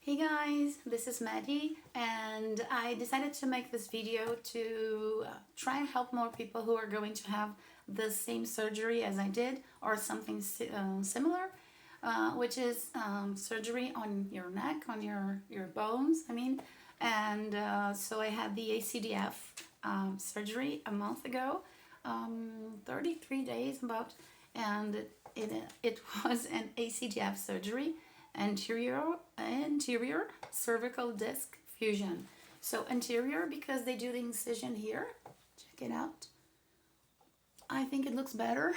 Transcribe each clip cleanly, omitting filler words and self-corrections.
Hey guys, this is Maddie, and I decided to make this video to try and help more people who are going to have the same surgery as I did or something similar, which is surgery on your neck, on your bones, so I had the ACDF surgery a month ago, 33 days about, and it was an ACDF surgery, anterior cervical disc fusion. So anterior because they do the incision here. Check it out. I think it looks better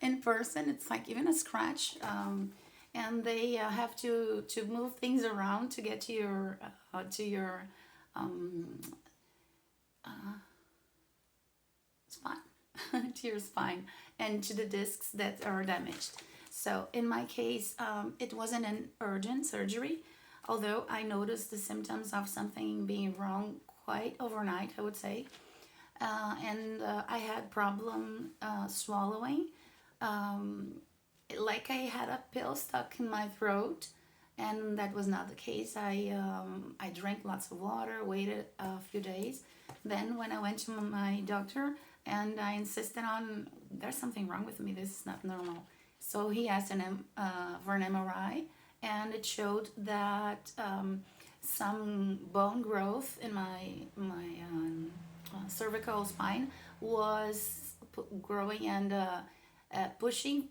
in person. It's like even a scratch, and they have to move things around to get to your um, spine, to your spine, and to the discs that are damaged. So in my case, it wasn't an urgent surgery, although I noticed the symptoms of something being wrong quite overnight, I would say. And I had problem swallowing, like I had a pill stuck in my throat, and that was not the case. I drank lots of water, waited a few days. Then when I went to my doctor and I insisted on there's something wrong with me, this is not normal. So he asked for an MRI, and it showed that some bone growth in my cervical spine was growing and pushing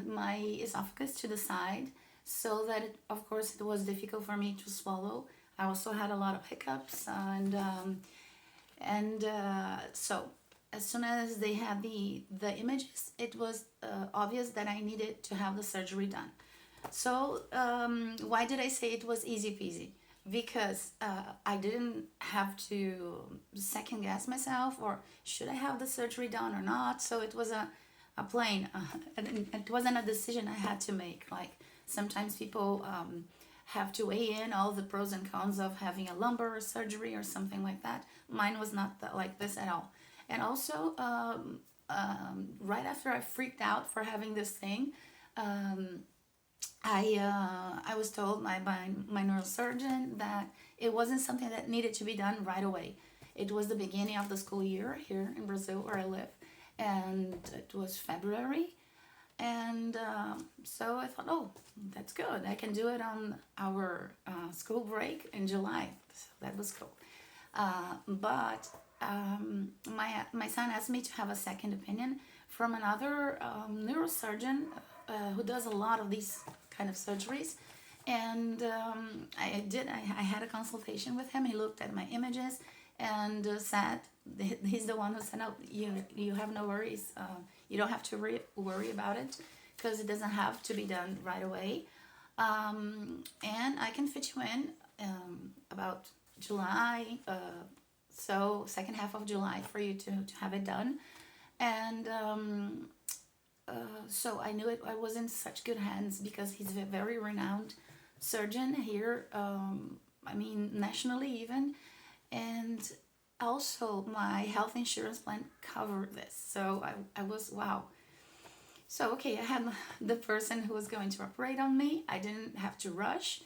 my esophagus to the side, so that of course it was difficult for me to swallow. I also had a lot of hiccups, so as soon as they had the images, it was obvious that I needed to have the surgery done. So why did I say it was easy peasy? Because I didn't have to second guess myself, or should I have the surgery done or not. So it was a plain, and it wasn't a decision I had to make. Like sometimes people have to weigh in all the pros and cons of having a lumbar surgery or something like that. Mine was not like this at all. And also, right after I freaked out for having this thing, I was told my neurosurgeon that it wasn't something that needed to be done right away. It was the beginning of the school year here in Brazil where I live, and it was February. And so I thought, oh, that's good. I can do it on our school break in July. So that was cool. But my son asked me to have a second opinion from another neurosurgeon who does a lot of these kind of surgeries. And I had a consultation with him. He looked at my images and said, he's the one who said, no, you have no worries. You don't have to worry about it because it doesn't have to be done right away. And I can fit you in about July, so second half of July for you to have it done. And so I knew I was in such good hands because he's a very renowned surgeon here, nationally even. And also my health insurance plan covered this. So I was, wow. So, okay, I had the person who was going to operate on me. I didn't have to rush.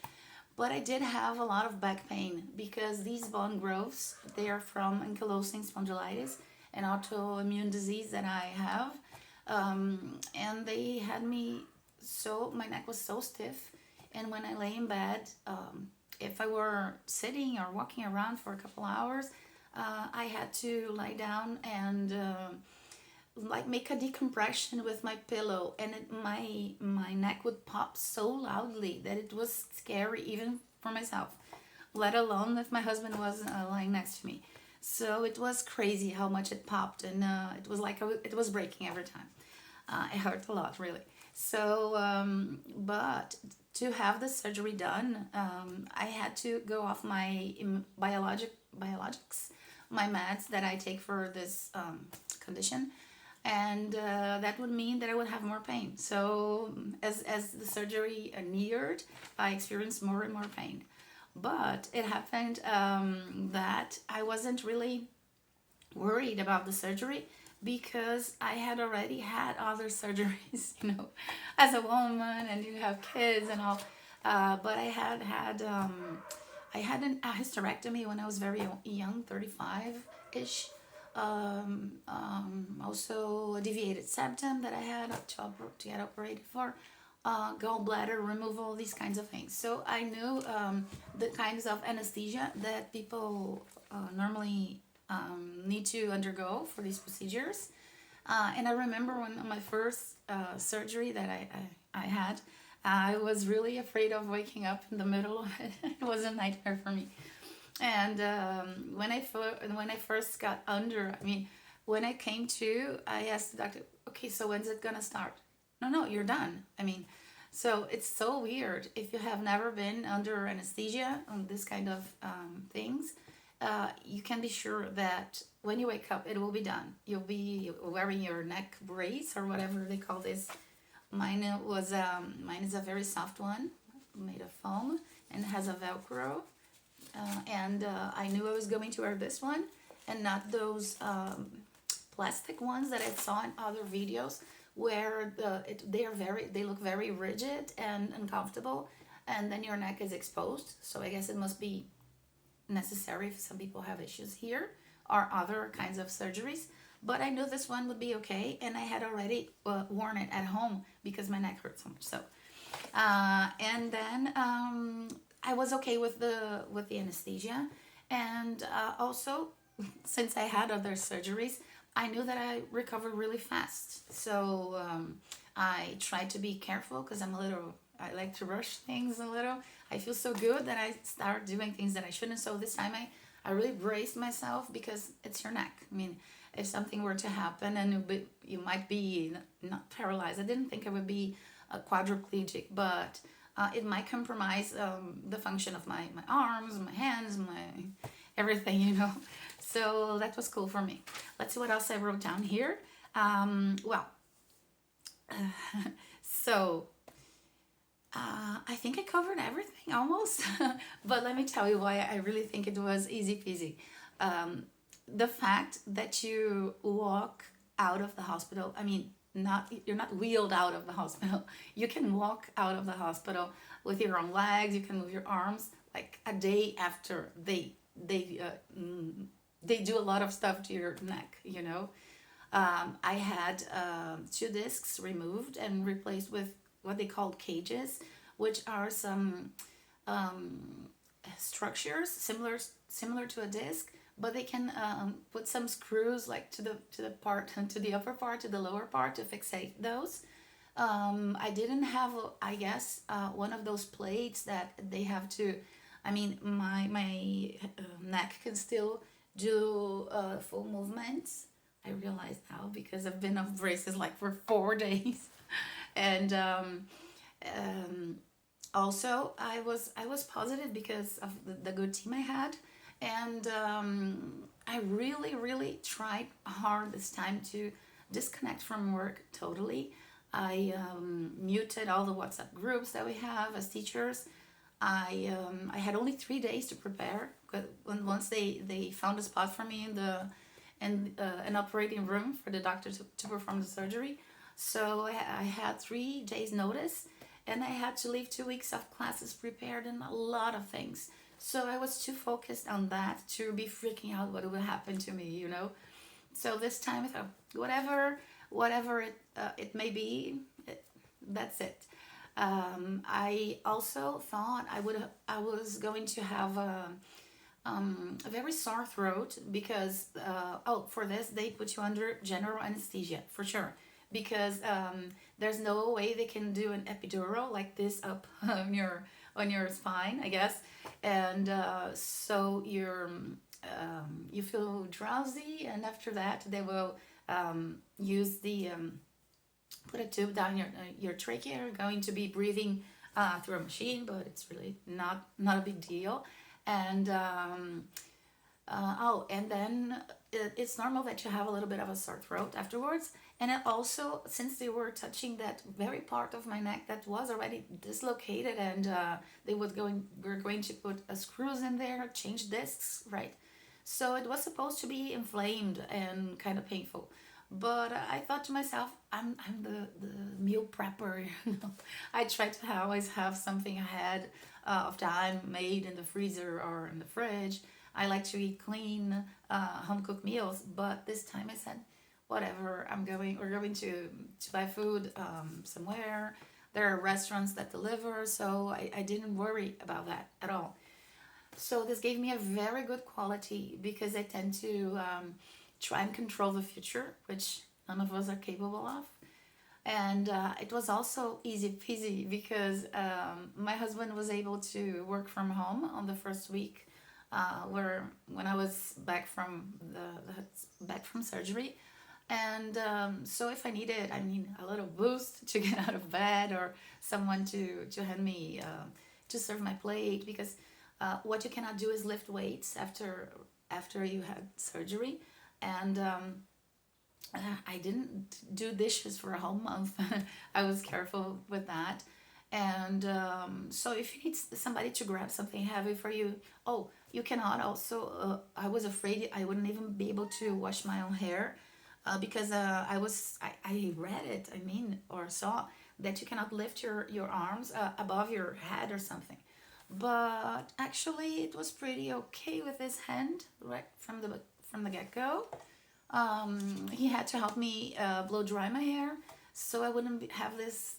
But I did have a lot of back pain because these bone growths, they are from ankylosing spondylitis, an autoimmune disease that I have. And they had me my neck was so stiff. And when I lay in bed, if I were sitting or walking around for a couple hours, I had to lie down and make a decompression with my pillow, and my neck would pop so loudly that it was scary even for myself, let alone if my husband was lying next to me. So it was crazy how much it popped, and it was like it was breaking every time. It hurt a lot, really. So but to have the surgery done, I had to go off my biologics, my meds that I take for this condition. And that would mean that I would have more pain. So as the surgery neared, I experienced more and more pain. But it happened that I wasn't really worried about the surgery because I had already had other surgeries, as a woman, and you have kids and all. But I had a hysterectomy when I was very young, 35 ish. Also a deviated septum that I had to get operated for, gallbladder removal, these kinds of things. So I knew the kinds of anesthesia that people normally need to undergo for these procedures. And I remember when my first surgery that I had, I was really afraid of waking up in the middle of it. It was a nightmare for me. And when I first got under, I mean, when I came to, I asked the doctor, okay, so when's it gonna start? No, no, you're done. I mean, so it's so weird if you have never been under anesthesia on this kind of things. You can be sure that when you wake up, it will be done. You'll be wearing your neck brace or whatever they call this. Mine is a very soft one, made of foam, and has a Velcro. And I knew I was going to wear this one and not those plastic ones that I saw in other videos where they look very rigid and uncomfortable, and then your neck is exposed. So I guess it must be necessary if some people have issues here or other kinds of surgeries. But I knew this one would be okay, and I had already worn it at home because my neck hurt so much. So, and then I was okay with the anesthesia, and also since I had other surgeries, I knew that I recovered really fast. So I tried to be careful because I like to rush things a little. I feel so good that I start doing things that I shouldn't. So this time I really braced myself because it's your neck. I mean, if something were to happen and you might be not paralyzed, I didn't think I would be quadriplegic, but it might compromise the function of my arms, my hands, my everything, So that was cool for me. Let's see what else I wrote down here. Well, so I think I covered everything almost, but let me tell you why I really think it was easy peasy. The fact that you walk out of the hospital, I mean, you're not wheeled out of the hospital. You can walk out of the hospital with your own legs. You can move your arms like a day after they do a lot of stuff to your neck. I had 2 discs removed and replaced with what they called cages, which are some structures similar to a disc, but they can put some screws like to the part to the upper part to the lower part to fixate those. I didn't have, I guess, one of those plates that they have to. I mean, my neck can still do full movements. I realize now because I've been off braces like for 4 days, and also I was positive because of the good team I had, and I really tried hard this time to disconnect from work totally. I muted all the WhatsApp groups that we have as teachers. I had only 3 days to prepare. Once they found a spot for me in an operating room for the doctor to perform the surgery, so I had 3 days notice, and I had to leave 2 weeks of classes prepared and a lot of things. So I was too focused on that to be freaking out what would happen to me. So this time I thought, whatever it may be, that's it. I also thought I was going to have a very sore throat because for this they put you under general anesthesia for sure, because there's no way they can do an epidural like this up on your spine, I guess, and so you feel drowsy, and after that they will use the put a tube down your trachea. You're going to be breathing through a machine, but it's really not a big deal. And and then it's normal that you have a little bit of a sore throat afterwards. And it also, since they were touching that very part of my neck that was already dislocated, and were going to put screws in there, change discs, right? So it was supposed to be inflamed and kind of painful. But I thought to myself, I'm the meal prepper. I try to always have something ahead of time made in the freezer or in the fridge. I like to eat clean, home cooked meals. But this time I said, whatever, we're going to buy food somewhere. There are restaurants that deliver, so I didn't worry about that at all. So this gave me a very good quality because I tend to try and control the future, which none of us are capable of. And it was also easy peasy because my husband was able to work from home on the first week, where when I was back from back from surgery. And so if I needed, I mean, a little boost to get out of bed, or someone to hand me to serve my plate, because what you cannot do is lift weights after you had surgery. And I didn't do dishes for a whole month. I was careful with that. And so if you need somebody to grab something heavy for you, oh, you cannot also. I was afraid I wouldn't even be able to wash my own hair because I read it, I mean, or saw that you cannot lift your arms above your head or something. But actually, it was pretty okay with his hand right from the get go. He had to help me blow dry my hair so I wouldn't have this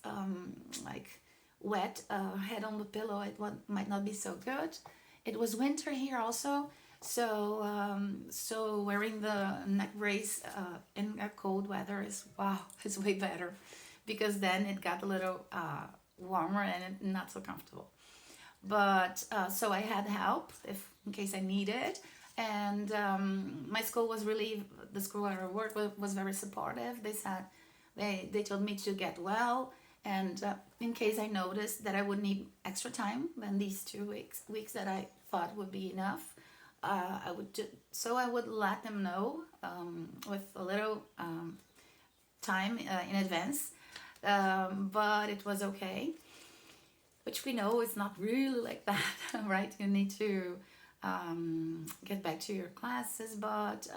like wet head on the pillow. Might not be so good. It was winter here also, so wearing the neck brace in a cold weather is wow, is way better because then it got a little warmer and not so comfortable. But so I had help if in case I needed. And my school was really the school where I worked with was very supportive. They said they told me to get well, and in case I noticed that I would need extra time than these 2 weeks that I thought would be enough, so I would let them know with a little time in advance. But it was okay, which we know is not really like that, right? You need to get back to your classes, but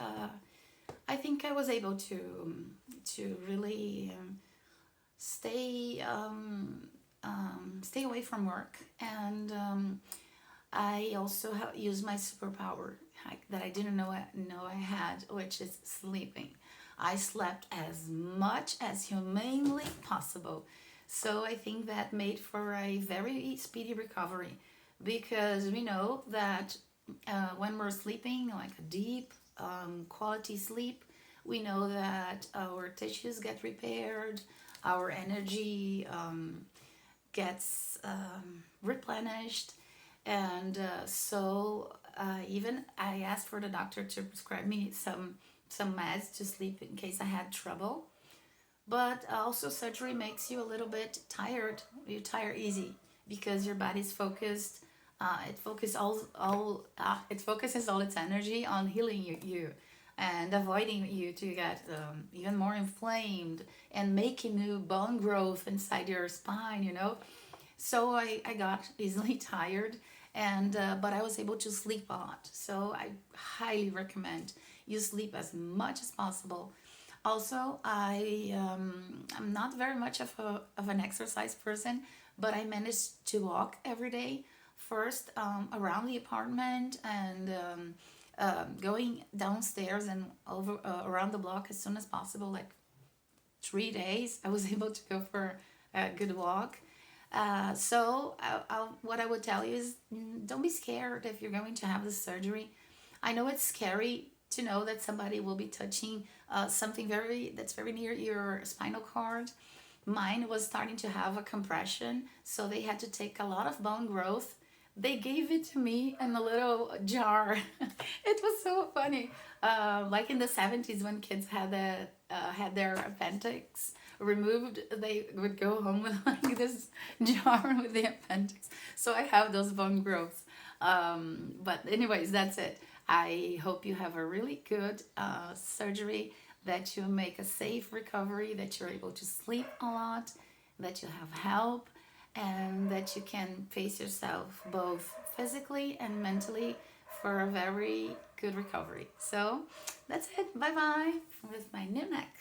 I think I was able to really stay away from work, and I also use my superpower that I didn't know I had, which is sleeping. I slept as much as humanly possible. So I think that made for a very speedy recovery because we know that when we're sleeping, like a deep quality sleep, we know that our tissues get repaired, our energy gets replenished, and even I asked for the doctor to prescribe me some meds to sleep in case I had trouble. But also surgery makes you a little bit tired. You tire easy because your body's focused. It focuses all its energy on healing you and avoiding you to get even more inflamed and making new bone growth inside your spine. So I got easily tired, and but I was able to sleep a lot. So I highly recommend you sleep as much as possible. Also, I'm not very much of an exercise person, but I managed to walk every day. First, around the apartment and going downstairs and over around the block as soon as possible. Like 3 days, I was able to go for a good walk. What I would tell you is don't be scared if you're going to have the surgery. I know it's scary to know that somebody will be touching something that's very near your spinal cord. Mine was starting to have a compression, so they had to take a lot of bone growth. They gave it to me in a little jar. It was so funny. Like in the 70s when kids had their appendix removed, they would go home with like this jar with the appendix. So I have those bone growths. But anyways, that's it. I hope you have a really good surgery, that you make a safe recovery, that you're able to sleep a lot, that you have help, and that you can pace yourself both physically and mentally for a very good recovery. So that's it. Bye bye with my new neck.